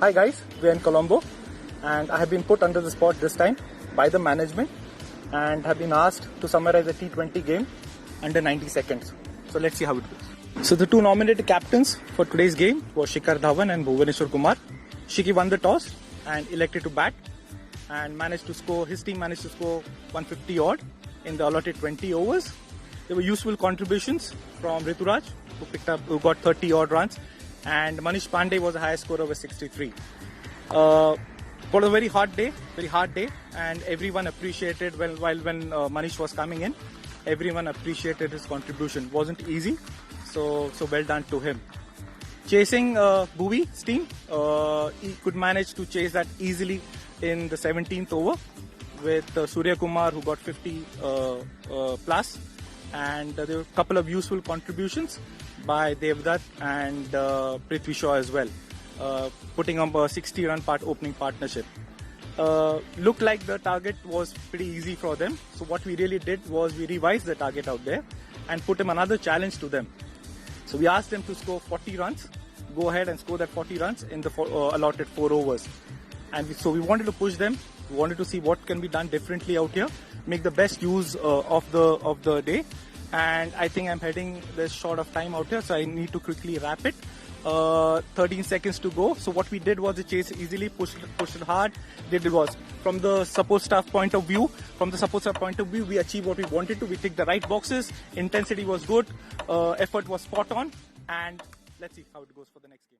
Hi guys, we're in Colombo and I have been put under the spot this time by the management and have been asked to summarize a T20 game under 90 seconds. So let's see how it goes. So the two nominated captains for today's game were Shikhar Dhawan and Bhuvaneshwar Kumar. Shiki won the toss and elected to bat and his team managed to score 150 odd in the allotted 20 overs. There were useful contributions from Rituraj who got 30 odd runs, and Manish Pandey was the highest scorer with 63. For a very hard day, and everyone appreciated when Manish was coming in. Everyone appreciated his contribution. Wasn't easy, so well done to him. Chasing Bhuvi's team, he could manage to chase that easily in the 17th over with Surya Kumar, who got 50 plus, and there were a couple of useful contributions by Devdutt and Prithvi Shaw as well, putting up a 60-run opening partnership. Looked like the target was pretty easy for them. So what we really did was we revised the target out there and put them another challenge to them. So we asked them to score 40 runs, go ahead and score that 40 runs in the allotted 4 overs. And so we wanted to push them. We wanted to see what can be done differently out here, make the best use of the day. And I think I'm heading this short of time out here, so I need to quickly wrap it. 13 seconds to go. So what we did was to chase easily, pushed it hard. From the support staff point of view, we achieved what we wanted to. We ticked the right boxes. Intensity was good. Effort was spot on. And let's see how it goes for the next game.